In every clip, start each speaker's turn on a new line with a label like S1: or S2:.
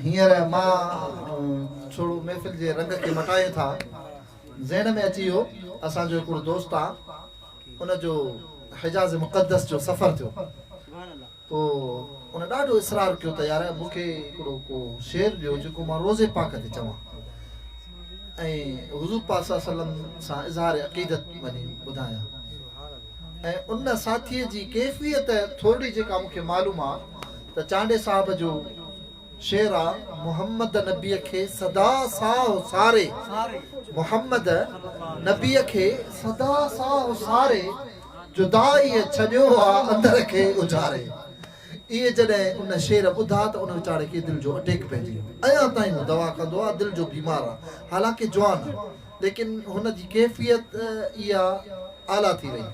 S1: हींअर मां थोरो महफ़िल जे रंग खे मटायूं था ज़हन में अची वियो असांजो हिकिड़ो दोस्त आहे उनजो हिजाज़ मुक़द्दस जो सफ़र थियो पोइ उन ॾाढो इसरार कयो त यार मूंखे हिकिड़ो को शेर ॾियो जेको मां रोज़े पाक ते चवां ऐं हुज़ूर पाक सल्लल्लाहु अलैहि वसल्लम सां इज़हार अक़ीदत वञी ॿुधायां ऐं उन साथीअ जी कैफ़ियत थोरी जेका मूंखे मालूम आहे त चांडे साहिब जो शेर आहे मोहम्मद नबीअ खे सदा साह सारे मोहम्मद नबीअ खे सदा साह सारे जुदाईअ छॾियो आहे अंदर खे उजारे इहे जॾहिं उन शेर ॿुधा त उन वीचारे खे दिलि जो अटैक पइजी वियो अञा ताईं हू दवा कंदो आहे दिलि जो बीमार आहे हालांकि जवान आहे लेकिन हुन जी कैफ़ियत इहा आला थी वई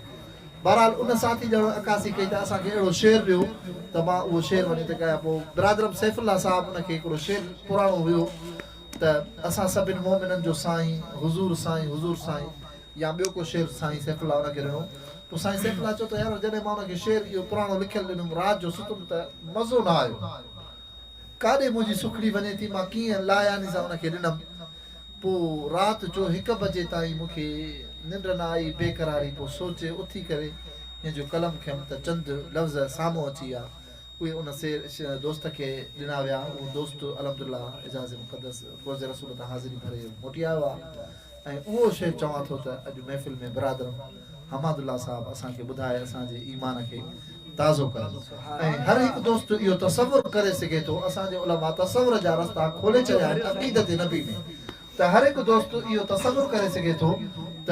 S1: बहरहाल उन साथी ॼण अकासी कई त असांखे अहिड़ो शेर ॾियो त मां उहो शेर वञी त कयां पोइ बिरादरम सैफुल्ला साहिबु उनखे हिकिड़ो शेर पुराणो हुयो त असां सभिनि मोमिननि जो साईं हुज़ूर साईं या ॿियो को शेर साईं सैफुल्ला उनखे ॾिनो पोइ साईं सैफुल्ला चयो त यार जॾहिं मां उनखे शेर इहो पुराणो लिखियलु ॾिनुमि राति जो सुतुमि त मज़ो न आयो काॾे मुंहिंजी सुखड़ी वञे थी मां कीअं लायानी सां उनखे ॾिनमि पोइ राति जो 1 बजे ताईं मूंखे निंड न आई बेक़रारी पोइ सोचे उथी करे हीअं जो कलम खयमि त चंद लफ़्ज़ साम्हूं अची विया उहे उन दोस्त खे ॾिना विया उहो दोस्त अलहमदुलिल्लाह इजाज़ मुक़द्दस रोज़ रसूल तां हाज़िरी भरे मोटी आयो आहे ऐं उहो शेर चवां थो त अॼु महफ़िल में बिरादर हमादुल्ला साहिबु असांखे ॿुधाए असांजे ईमान खे ताज़ो कनि ऐं हर हिकु दोस्त इहो तसवुर करे सघे थो असांजे उलमा तसवुर जा रस्ता खोले छॾिया आहिनि अक़ीदत नबी में त हर हिकु दोस्त इहो तसवुर करे सघे थो त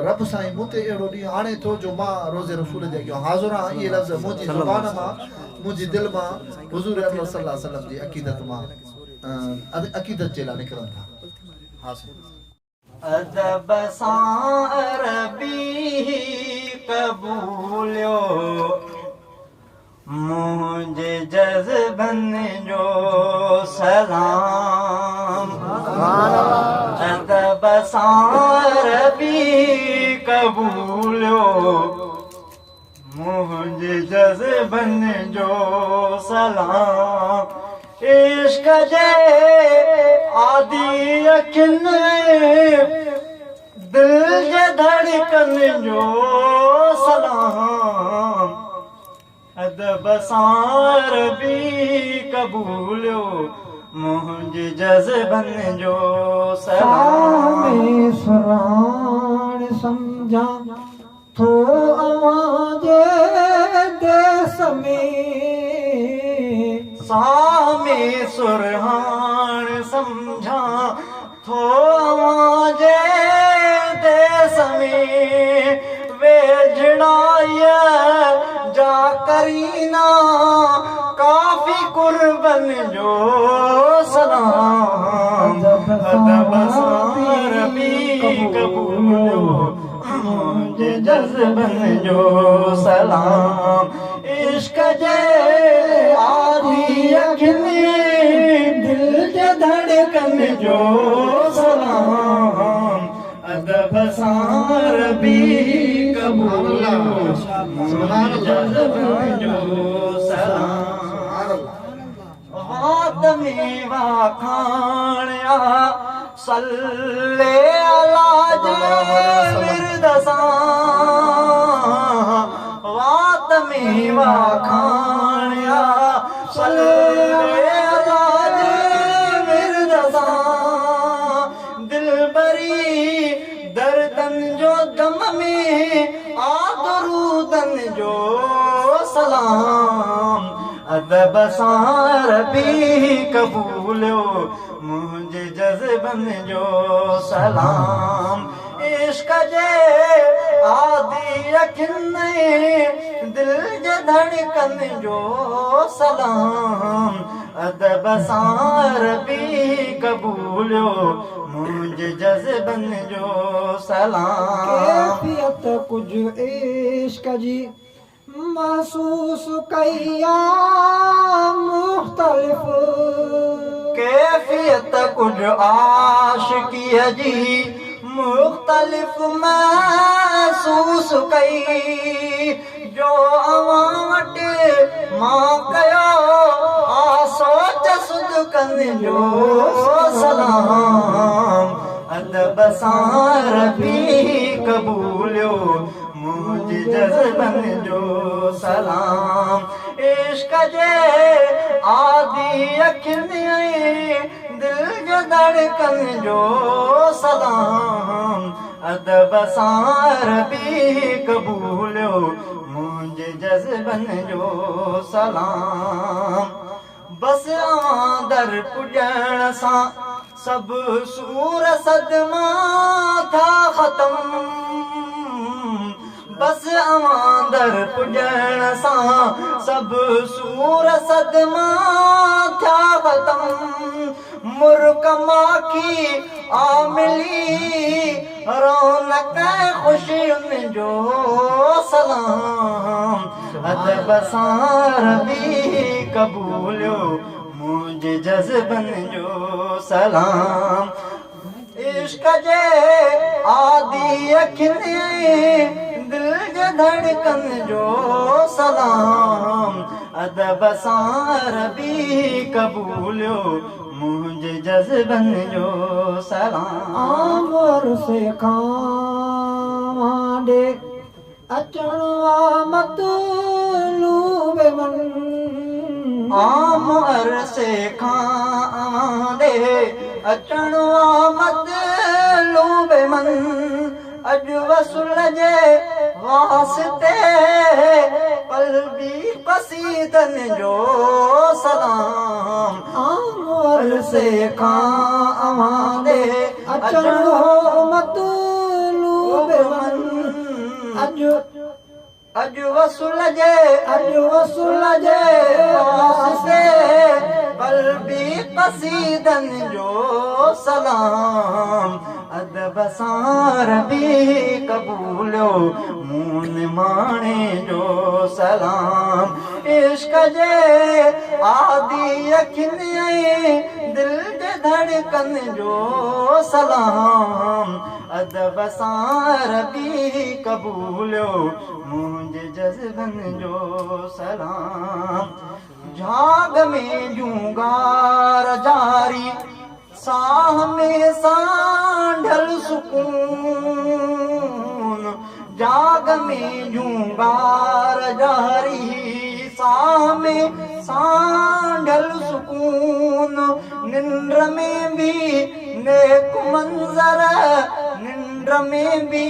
S1: रब साईं मूं ते अहिड़ो ॾींहुं आणे थो जो मां रोज़े रसूल जे अॻियां हाज़ुर आहियां इहे लफ़्ज़ मुंहिंजी ज़ुबान मां मुंहिंजी दिलि मां हुज़ूर अकरम सल्लल्लाहु अलैहि वसल्लम जी अक़ीदत मां अक़ीदत जे लाइ निकिरनि था
S2: अदब सां अरबी क़बूलियो मुंहिंजे जज़्बनि जो सलाम अदब सां अरबी क़बूलियो मुंहिंजे जज़्बनि जो सलाम इश्क जे आदि अखियुनि दिल जे धड़कन जो सलाम अदब सां अरबी क़बूलियो मुंहिंजे जज़्बनि जो सलाम सुराण सम्झा थो अवां जे देस में सामे सुरहान सम्झा थो अवां जे देस में वेझड़ाईअ जा करीना काफ़ी कुर्बन जो सलाम अदब सां अरबी क़बूलियो मुंहिंजे जज़्बनि जो सलाम इश्क जे आदि अखियुनि दिल जे धड़कन जो सलाम अदब सां अरबी क़बूलियो मुंहिंजे जज़्बनि जो सलाम वात में वाखाणिया सल्ले अला जे विर्द सां वात में वाखाणिया सल्ले अला जे विर्द सां दिल भरी दर्दनि जो दम में आदरूदन जो सलाम अदब सां अरबी क़बूलियो मुंहिंजे जज़्बनि जो सलाम इश्क जे आदि अखियुनि दिल जे धड़कन जो सलाम अदब सां अरबी क़बूलियो मुंहिंजे जज़्बनि जो सलाम कैफ़ियत कुझु इश्क जी महसूस कया मुख़्तलिफ़ कैफ़ियत कुझु आशिक़ीअ जी मुख़्तलिफ़ महसूस कई जो अवां वटि मां कयो आ सोच सुध कन जो सलाम अदब सां रबी कबूलियो मुंहिंजे जज़्बन जो सलाम इश्क जे आदि अखियुनि दिल जो धड़कन जो सलाम अदब सां रबी कबूलियो मुंहिंजे जज़्बन जो सलाम बस दर पुॼण सां सभु सूर सदमा था ख़तम बस दर पुॼण सां सभु सूर सदमा था ख़तम मुर्क माखी आमिली रौनक ख़ुशियुनि जो सलाम अदब सां रबी कबूलियो मुंहिंजे जज़्बन जो सलाम इश्क जे आदि अखियुनि दिल जे धड़कन जो सलाम अदब सां रबी कबूलियो मुंहिंजे जज़्बन जो सलाम
S3: आमर से खांडे अचण मतलूब मन
S2: आम अरसे खां दे अचण मतलूब मन अॼु वसूल जे वास्ते पलबी क़सीदन जो सलाम
S3: आमर
S2: अरसे खां दे
S3: अचण मतलूब मन
S2: अॼु वसूल जे वास्ते पलबी क़सीदन जो सलाम अदब सां रबी कबूलियो मून माणे जो सलाम इश्क जे आदि अखियुनि दिल जे धड़कन जो सलाम अदब सां रबी कबूलियो मुंहिंजे जज़्बन जो सलाम झाग में जूंगार जारी साह में सांढल सुकून जाग में जूंगार जारी साह में सांढल सुकून निंद्र में भी नेक मंज़र निंद्र में भी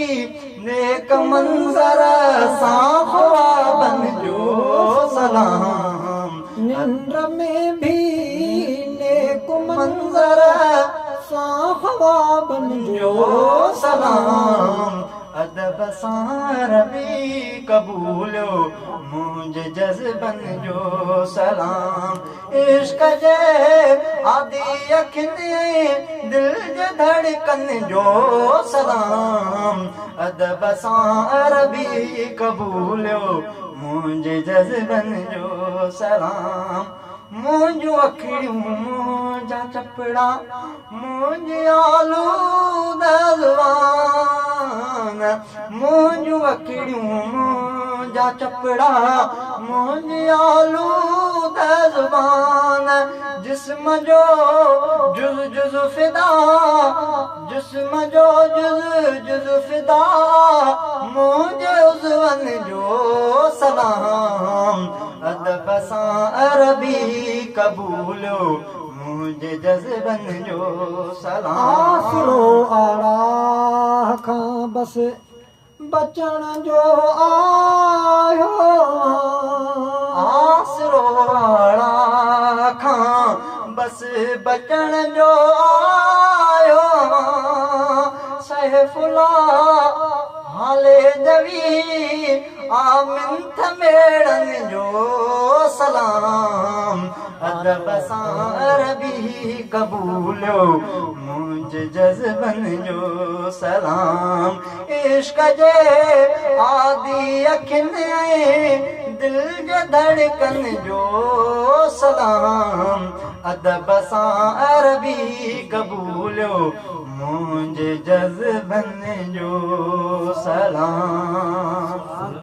S2: नेक मंज़र सां ख्वाबन जो सलाम
S3: निंद्र में भी नेक मंज़र सां ख्वाबन
S2: जो सलाम अदब सां रबी कबूलियो मुंहिंजे जज़्बन जो सलाम इश्क जे आदि अखियुनि दिल जे धड़कन जो सलाम अदब सां रबी कबूलियो मुंहिंजे जज़्बन जो सलाम मुंहिंजूं अखियूं मुंहिंजा चपड़ा मुंहिंजी आलूदा ज़ुबान मुंहिंजूं अखियूं मुंहिंजा चपड़ा मुंहिंजी आलूदा ज़ुबान जिस्म जो जुज़ जुज़ फिदा जिस्म जो जुज़ जुज़ फिदा मुंहिंजे उज़वन जो सलाम अदब सां रबी कबूलियो मुंहिंजे जज़्बन जो सलाम
S3: आसरो आड़ा खां बस बचण जो आयो
S2: आसरो आड़ा खां बस बचण जो आयो सहफुला हाले दवी आमिंथ मेड़न जो सलाम अदब सां रबी कबूलियो मुंहिंजे जज़्बन जो सलाम इश्क जे आदि अखियुनि दिल जे धड़कन जो सलाम अदब सां रबी कबूलियो मुंहिंजे जज़्बन जो सलाम